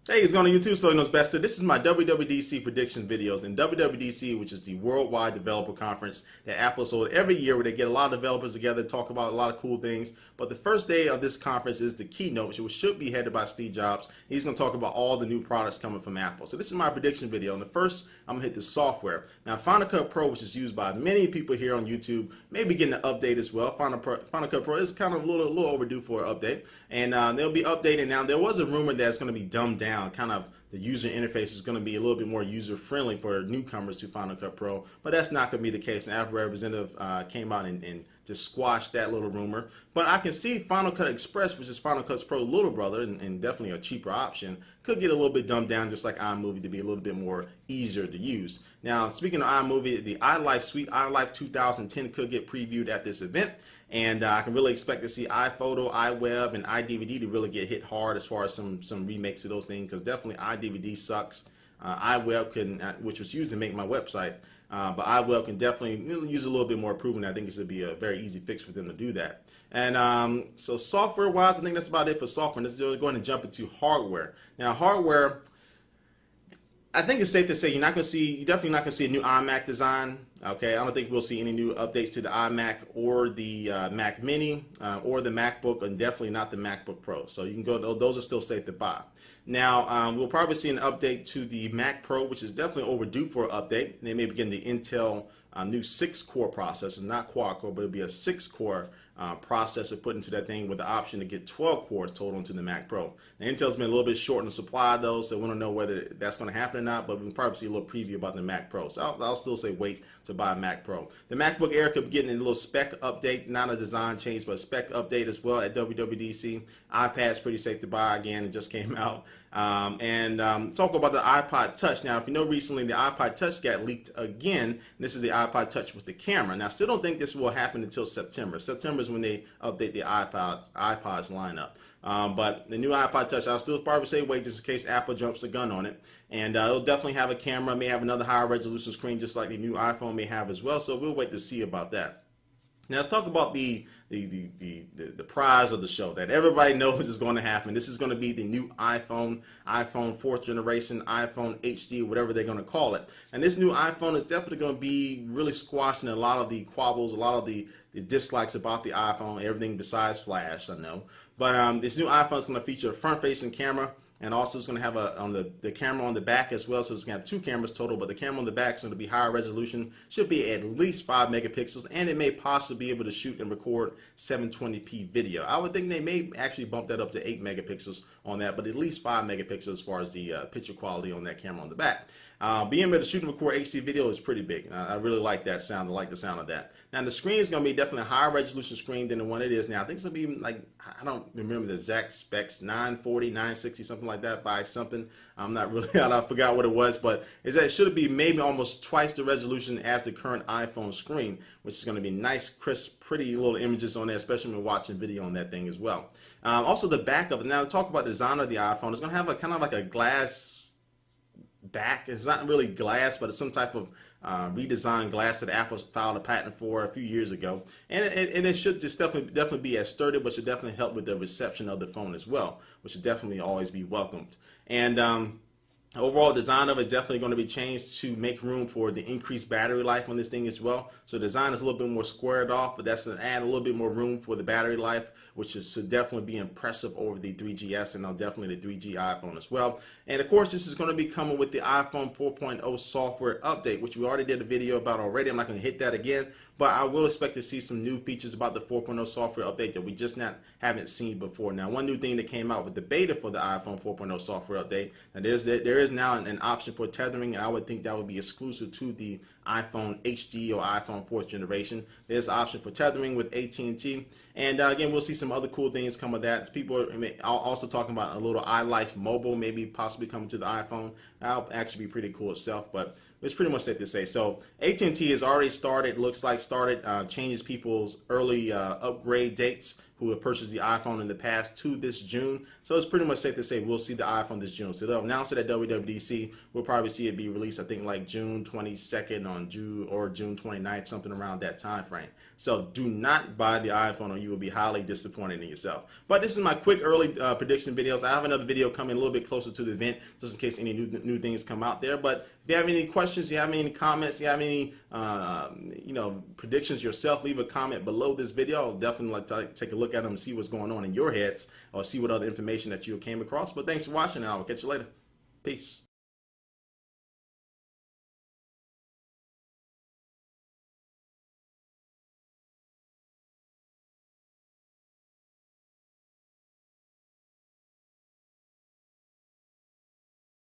Hey, it's going on YouTube, so you know best. This is my WWDC prediction videos. And WWDC, which is the Worldwide Developer Conference that Apple holds every year, where they get a lot of developers together, talk about a lot of cool things. But the first day of this conference is the keynote, which should be headed by Steve Jobs. He's going to talk about all the new products coming from Apple. So this is my prediction video. And the first, I'm going to hit the software. Now, Final Cut Pro, which is used by many people here on YouTube, may be getting an update as well. Final Cut Pro is kind of a little overdue for an update, and they'll be updating now. There was a rumor that it's going to be dumbed down. Kind of the user interface is going to be a little bit more user friendly for newcomers to Final Cut Pro, but that's not going to be the case. An Apple representative came out and just squashed that little rumor. But I can see Final Cut Express, which is Final Cut Pro's little brother and definitely a cheaper option, could get a little bit dumbed down, just like iMovie, to be a little bit more easier to use. Now, speaking of iMovie, the iLife suite, iLife 2010, could get previewed at this event, and I can really expect to see iPhoto, iWeb, and iDVD to really get hit hard as far as some remakes of those things, because definitely iDVD sucks. iWeb can, which was used to make my website, but iWeb can definitely use a little bit more improvement. I think this would be a very easy fix for them to do that. And so software-wise, I think that's about it for software. Let's go ahead and jump into hardware. Now, hardware, I think it's safe to say you're definitely not going to see a new iMac design. Okay, I don't think we'll see any new updates to the iMac or the Mac Mini or the MacBook, and definitely not the MacBook Pro. So you can go; those are still safe to buy. Now we'll probably see an update to the Mac Pro, which is definitely overdue for an update. They may begin the Intel new 6-core processor, not quad-core, but it'll be a 6-core processor put into that thing with the option to get 12 cores total into the Mac Pro. Now, Intel's been a little bit short in the supply though, so we don't know whether that's going to happen or not, but we can probably see a little preview about the Mac Pro. So I'll still say wait to buy a Mac Pro. The MacBook Air could be getting a little spec update, not a design change, but a spec update as well at WWDC. iPad's pretty safe to buy again, it just came out. Talk about the iPod Touch. Now, if you know, recently the iPod Touch got leaked again. This is the iPod Touch with the camera. Now, I still don't think this will happen until September. September is when they update the iPod's lineup. But the new iPod Touch, I'll still probably say wait just in case Apple jumps the gun on it. And it'll definitely have a camera, may have another higher resolution screen, just like the new iPhone may have as well. So we'll wait to see about that. Now let's talk about the prize of the show that everybody knows is going to happen. This is going to be the new iPhone 4th generation, iPhone HD, whatever they're going to call it. And this new iPhone is definitely going to be really squashing a lot of the quabbles, a lot of the dislikes about the iPhone, everything besides Flash, I know. But this new iPhone is going to feature a front-facing camera. And also it's going to have the camera on the back as well, so it's going to have 2 cameras total, but the camera on the back is going to be higher resolution, should be at least 5 megapixels, and it may possibly be able to shoot and record 720p video. I would think they may actually bump that up to 8 megapixels on that, but at least 5 megapixels as far as the picture quality on that camera on the back. Being able to shoot and record HD video is pretty big. I really like that sound. I like the sound of that. Now the screen is going to be definitely a higher resolution screen than the one it is now. I think it's going to be like, I don't remember the exact specs, 940, 960, something like that, by something. I'm not really, I forgot what it was, but it should be maybe almost twice the resolution as the current iPhone screen, which is going to be nice, crisp, pretty little images on there, especially when watching video on that thing as well. Also the back of it. Now to talk about the design of the iPhone, it's going to have a kind of like a glass back. It's not really glass, but it's some type of redesigned glass that Apple filed a patent for a few years ago, and it should just definitely be as sturdy, but should definitely help with the reception of the phone as well, which should definitely always be welcomed. And overall design of it is definitely going to be changed to make room for the increased battery life on this thing as well. So design is a little bit more squared off, but that's to add a little bit more room for the battery life, which should definitely be impressive over the 3GS and now definitely the 3G iPhone as well. And of course, this is going to be coming with the iPhone 4.0 software update, which we already did a video about already. I'm not going to hit that again, but I will expect to see some new features about the 4.0 software update that we just haven't seen before. Now, one new thing that came out with the beta for the iPhone 4.0 software update, and there is now an option for tethering, and I would think that would be exclusive to the iPhone HD or iPhone 4th generation. There's an option for tethering with AT&T, and again, we'll see some other cool things come of that. People are also talking about a little iLife mobile, maybe possibly coming to the iPhone. That'll actually be pretty cool itself, but it's pretty much safe to say. So AT&T has already started, looks like started, changes people's early upgrade dates who have purchased the iPhone in the past to this June. So it's pretty much safe to say we'll see the iPhone this June. So they'll announce it at WWDC. We'll probably see it be released, I think, like June 22nd on June or June 29th, something around that time frame. So do not buy the iPhone or you will be highly disappointed in yourself. But this is my quick early prediction videos. I have another video coming a little bit closer to the event, just in case any new things come out there. But if you have any questions, you have any comments, you have any predictions yourself, leave a comment below this video. I'll definitely like to take a look at them and see what's going on in your heads, or see what other information that you came across. But thanks for watching, and I'll catch you later. Peace.